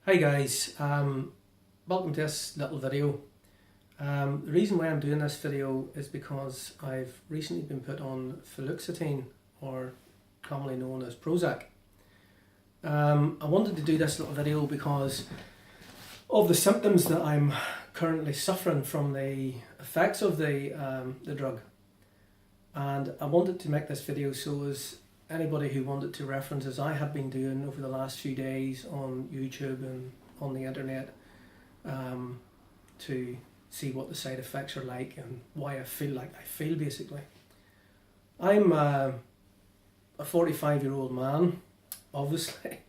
Hi guys, welcome to this little video. The reason why I'm doing this video is because I've recently been put on Fluoxetine, or commonly known as Prozac. I wanted to do this little video because of the symptoms that I'm currently suffering from the effects of the drug. And I wanted to make this video so as anybody who wanted to reference, as I have been doing over the last few days on YouTube and on the internet, to see what the side effects are like and why I feel like I feel, basically. I'm a 45-year-old man, obviously,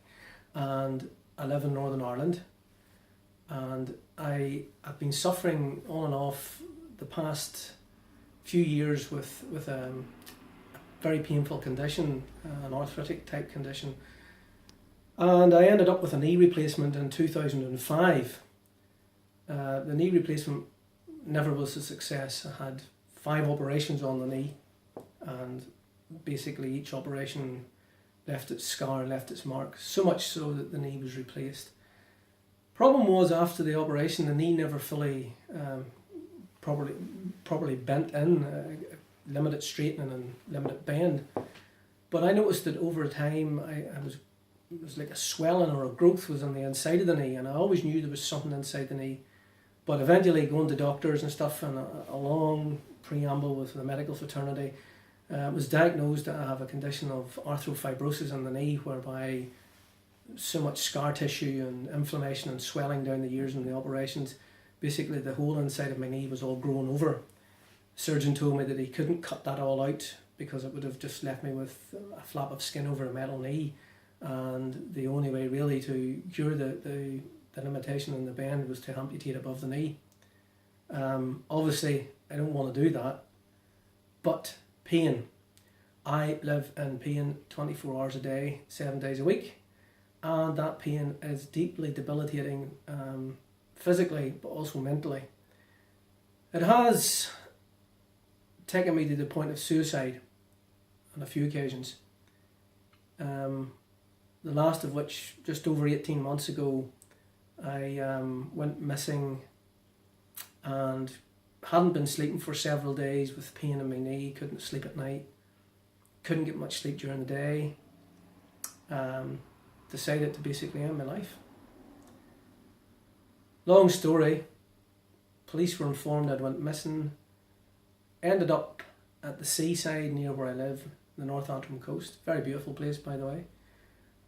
and I live in Northern Ireland, and I've been suffering on and off the past few years with a very painful condition, an arthritic type condition, and I ended up with a knee replacement in 2005. The knee replacement never was a success. I had 5 operations on the knee, and basically each operation left its scar, left its mark, so much so that the knee was replaced. Problem was, after the operation, the knee never fully properly bent in, limited straightening and limited bend. But I noticed that over time it was like a swelling or a growth was on the inside of the knee, and I always knew there was something inside the knee. But eventually, going to doctors and stuff, and a long preamble with the medical fraternity, was diagnosed that I have a condition of arthrofibrosis in the knee, whereby so much scar tissue and inflammation and swelling down the years and the operations, basically the whole inside of my knee was all grown over. Surgeon told me that he couldn't cut that all out because it would have just left me with a flap of skin over a metal knee, and the only way really to cure the limitation in the bend was to amputate above the knee. Obviously I don't want to do that, but pain. I live in pain 24 hours a day, 7 days a week, and that pain is deeply debilitating, physically but also mentally. It has taken me to the point of suicide on a few occasions. The last of which, just over 18 months ago, I went missing and hadn't been sleeping for several days with pain in my knee, couldn't sleep at night, couldn't get much sleep during the day. Decided to basically end my life. Long story, police were informed I'd went missing, ended up at the seaside near where I live, the North Antrim coast. Very beautiful place, by the way.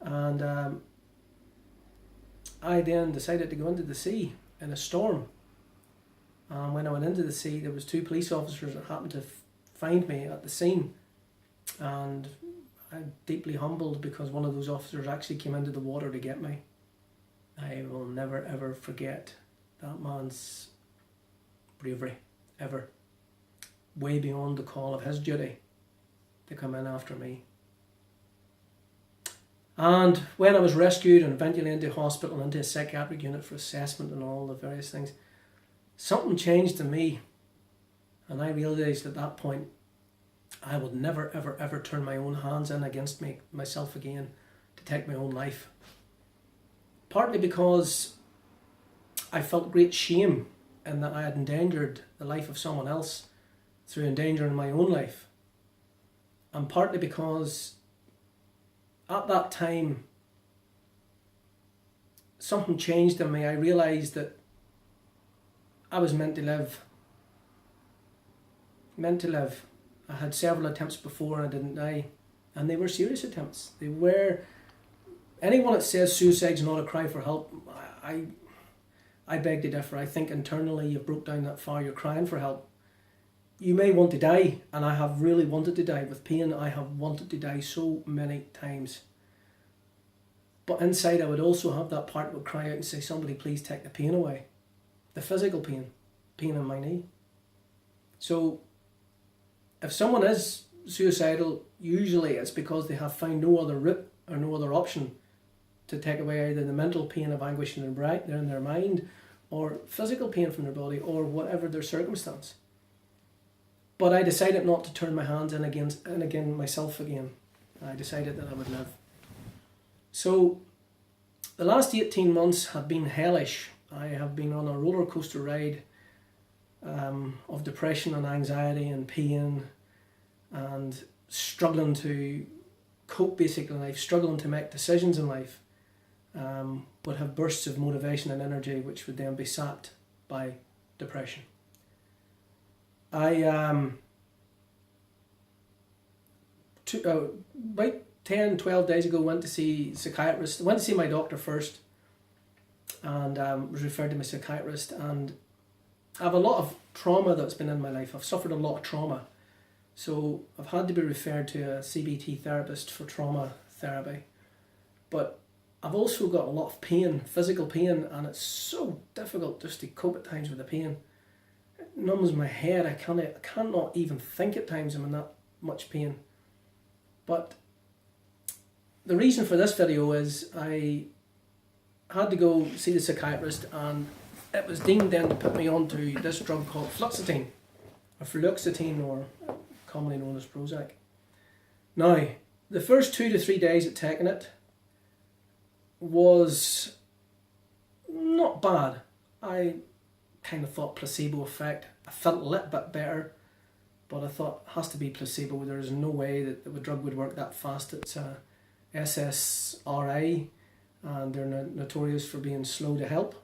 And I then decided to go into the sea in a storm. And when I went into the sea, there was 2 police officers that happened to find me at the scene. And I'm deeply humbled because one of those officers actually came into the water to get me. I will never ever forget that man's bravery, ever. Way beyond the call of his duty to come in after me. And when I was rescued and eventually into hospital, into a psychiatric unit for assessment and all the various things, something changed in me, and I realised at that point I would never ever ever turn my own hands in against myself again to take my own life. Partly because I felt great shame in that I had endangered the life of someone else through endangering my own life, and partly because at that time something changed in me. I realised that I was meant to live. I had several attempts before and I didn't die, and they were serious attempts. They were. Anyone that says suicide's not a cry for help, I beg to differ. I think internally you've broke down that far, you're crying for help. You may want to die, and I have really wanted to die. With pain, I have wanted to die so many times. But inside I would also have that part that would cry out and say, somebody please take the pain away. The physical pain in my knee. So if someone is suicidal, usually it's because they have found no other route or no other option to take away either the mental pain of anguish in their mind, or physical pain from their body, or whatever their circumstance. But I decided not to turn my hands in again myself again. I decided that I would live. So The last 18 months have been hellish. I have been on a roller coaster ride of depression and anxiety and pain and struggling to cope basically in life, struggling to make decisions in life, would have bursts of motivation and energy which would then be sapped by depression. I about 10, 12 days ago went to see a psychiatrist. I went to see my doctor first and was referred to my psychiatrist, and I have a lot of trauma that's been in my life. I've suffered a lot of trauma. So I've had to be referred to a CBT therapist for trauma therapy. But I've also got a lot of pain, physical pain, and it's so difficult just to cope at times with the pain. It numbs my head. I cannot even think at times. I'm in that much pain. But the reason for this video is I had to go see the psychiatrist, and it was deemed then to put me onto this drug called Fluoxetine, or Fluoxetine, or commonly known as Prozac. Now, the first 2 to 3 days of taking it was not bad. I kind of thought placebo effect. I felt a little bit better, but I thought it has to be placebo. There's no way that the drug would work that fast. It's a SSRI, and they're notorious for being slow to help.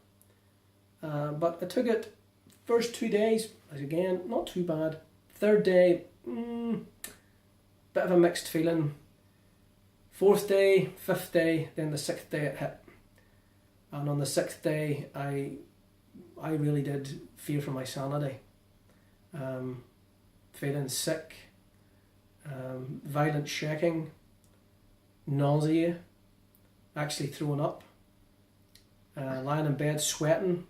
But I took it first 2 days, again, not too bad. Third day, bit of a mixed feeling. Fourth day, fifth day, then the sixth day it hit. And on the sixth day, I really did fear for my sanity. Feeling sick, violent shaking, nausea, actually throwing up, lying in bed sweating,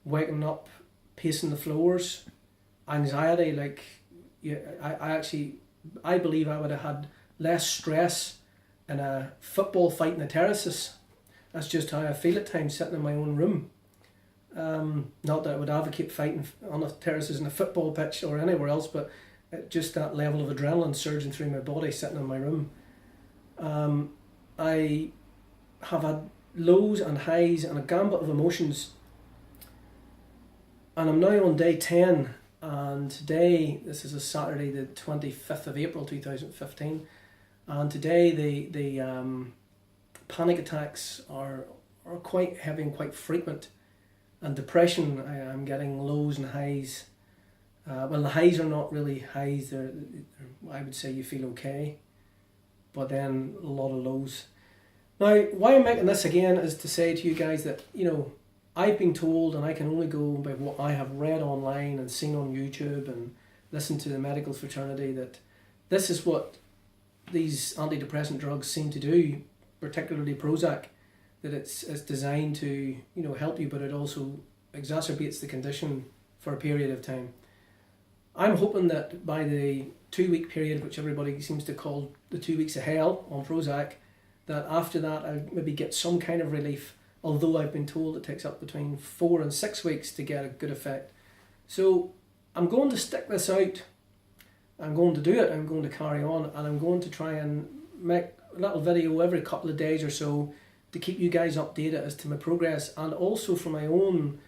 waking up, pacing the floors, anxiety. Like, yeah, I believe I would have had less stress in a football fight in the terraces. That's just how I feel at times, sitting in my own room. Not that I would advocate fighting on the terraces in a football pitch or anywhere else, but just that level of adrenaline surging through my body sitting in my room. I have had lows and highs and a gambit of emotions, and I'm now on day 10, and today, this is a Saturday the 25th of April 2015, and today the panic attacks are quite heavy and quite frequent, and depression, I'm getting lows and highs. Well, the highs are not really highs, I would say you feel okay, but then a lot of lows. Now, why I'm making this again is to say to you guys that, you know, I've been told, and I can only go by what I have read online and seen on YouTube and listened to the medical fraternity, that this is what these antidepressant drugs seem to do, particularly Prozac, that it's designed to, you know, help you, but it also exacerbates the condition for a period of time. I'm hoping that by the 2-week period, which everybody seems to call the 2 weeks of hell on Prozac, that after that I'll maybe get some kind of relief, although I've been told it takes up between 4 and 6 weeks to get a good effect. So I'm going to stick this out. I'm going to do it. I'm going to carry on, and I'm going to try and make a little video every couple of days or so to keep you guys updated as to my progress, and also for my own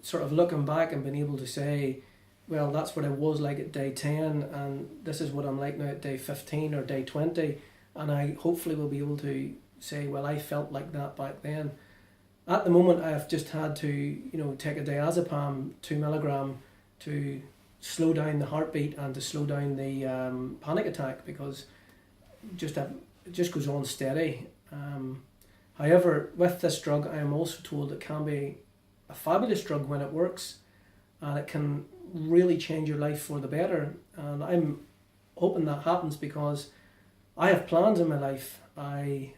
sort of looking back and being able to say, well, that's what I was like at day 10, and this is what I'm like now at day 15 or day 20, and I hopefully will be able to say, well, I felt like that back then. At the moment, I've just had to, you know, take a diazepam 2 milligram to slow down the heartbeat and to slow down the panic attack, because it just goes on steady. However, with this drug, I am also told it can be a fabulous drug when it works, and it can really change your life for the better. And I'm hoping that happens, because I have plans in my life. I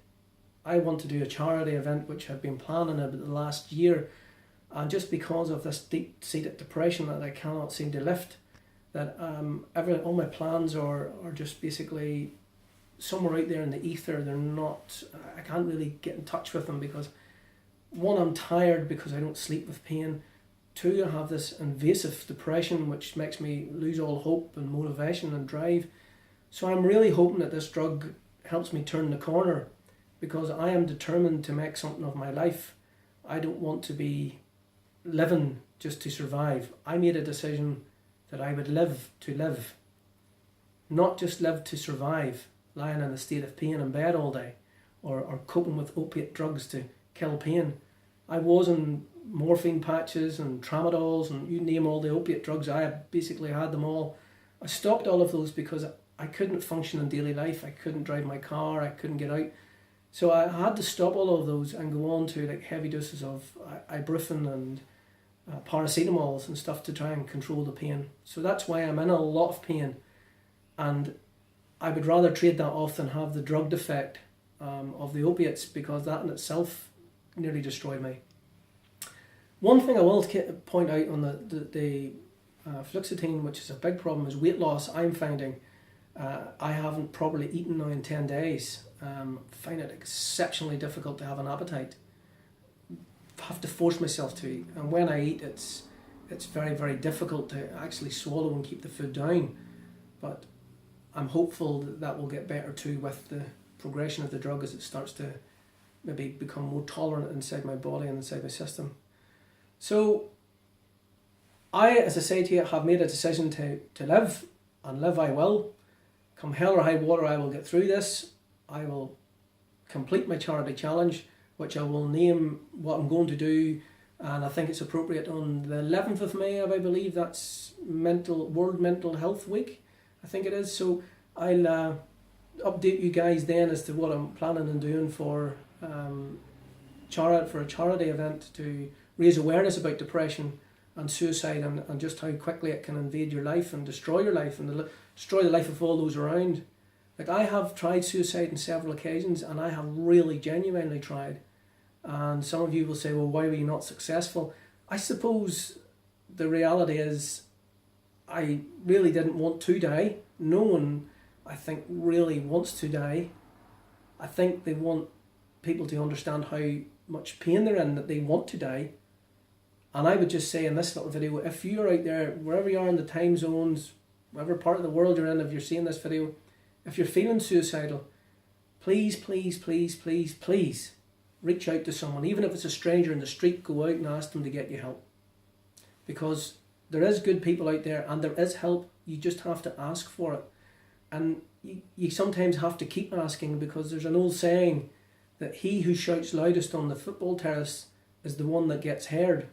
want to do a charity event, which I've been planning about the last year, and just because of this deep-seated depression that I cannot seem to lift, that all my plans are just basically somewhere out there in the ether. They're not, I can't really get in touch with them, because one, I'm tired because I don't sleep with pain. Two, I have this invasive depression which makes me lose all hope and motivation and drive. So I'm really hoping that this drug helps me turn the corner, because I am determined to make something of my life. I don't want to be living just to survive. I made a decision that I would live to live, not just live to survive, lying in a state of pain in bed all day, or coping with opiate drugs to kill pain. I was on morphine patches and tramadols and you name all the opiate drugs. I basically had them all. I stopped all of those because I couldn't function in daily life. I couldn't drive my car. I couldn't get out. So I had to stop all of those and go on to like heavy doses of ibuprofen and paracetamols and stuff to try and control the pain. So that's why I'm in a lot of pain, and I would rather trade that off than have the drugged effect of the opiates, because that in itself nearly destroyed me. One thing I will point out on the Fluoxetine, which is a big problem, is weight loss. I'm finding I haven't properly eaten now in 10 days. Find it exceptionally difficult to have an appetite. Have to force myself to eat, and when I eat, it's very, very difficult to actually swallow and keep the food down. But I'm hopeful that will get better too with the progression of the drug as it starts to maybe become more tolerant inside my body and inside my system. So I, as I say to you, have made a decision to live, and live I will. Come hell or high water, I will get through this. I will complete my charity challenge, which I will name what I'm going to do, and I think it's appropriate on the 11th of May, I believe that's World Mental Health Week, I think it is. So I'll update you guys then as to what I'm planning on doing for a charity event to raise awareness about depression and suicide, and just how quickly it can invade your life and destroy your life and destroy the life of all those around. Like, I have tried suicide on several occasions, and I have really genuinely tried. And some of you will say, well, why were you not successful? I suppose the reality is I really didn't want to die. No one, I think, really wants to die. I think they want people to understand how much pain they're in, that they want to die. And I would just say in this little video, if you're out there, wherever you are in the time zones, whatever part of the world you're in, if you're seeing this video, if you're feeling suicidal, please, please, please, please, please reach out to someone. Even if it's a stranger in the street, go out and ask them to get you help. Because there is good people out there and there is help. You just have to ask for it. And you sometimes have to keep asking, because there's an old saying that he who shouts loudest on the football terrace is the one that gets heard.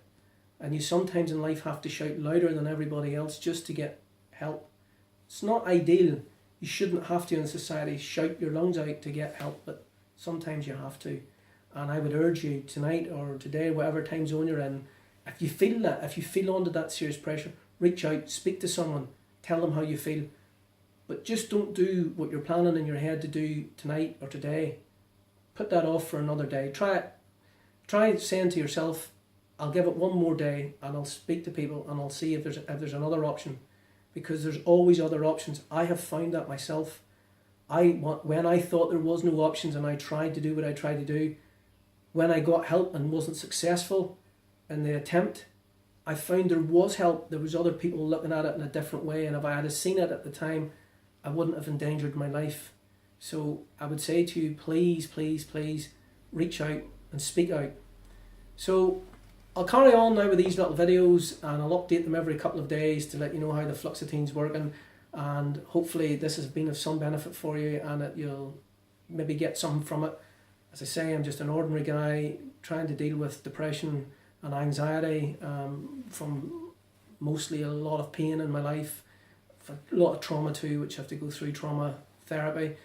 And you sometimes in life have to shout louder than everybody else just to get help. It's not ideal. You shouldn't have to in society shout your lungs out to get help, but sometimes you have to. And I would urge you tonight or today, whatever time zone you're in, if you feel that, if you feel under that serious pressure, reach out, speak to someone, tell them how you feel. But just don't do what you're planning in your head to do tonight or today. Put that off for another day. Try it. Try saying to yourself, I'll give it one more day and I'll speak to people and I'll see if there's another option. Because there's always other options. I have found that myself. When I thought there was no options and I tried to do what I tried to do, when I got help and wasn't successful in the attempt, I found there was help. There was other people looking at it in a different way, and if I had seen it at the time, I wouldn't have endangered my life. So I would say to you, please, please, please reach out and speak out. So I'll carry on now with these little videos, and I'll update them every couple of days to let you know how the Fluoxetine's working, and hopefully this has been of some benefit for you and that you'll maybe get something from it. As I say, I'm just an ordinary guy trying to deal with depression and anxiety from mostly a lot of pain in my life, a lot of trauma too, which I have to go through trauma therapy.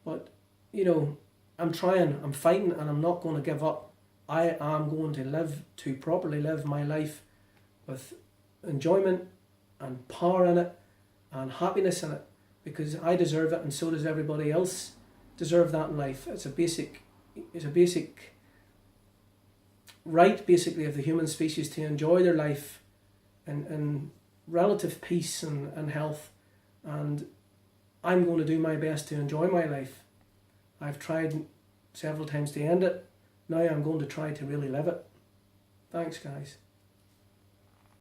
But, you know, I'm trying, I'm fighting, and I'm not going to give up. I am going to properly live my life with enjoyment and power in it and happiness in it, because I deserve it and so does everybody else deserve that in life. It's a basic right basically of the human species to enjoy their life in relative peace and health, and I'm going to do my best to enjoy my life. I've tried several times to end it. Now I'm going to try to really live it. Thanks, guys.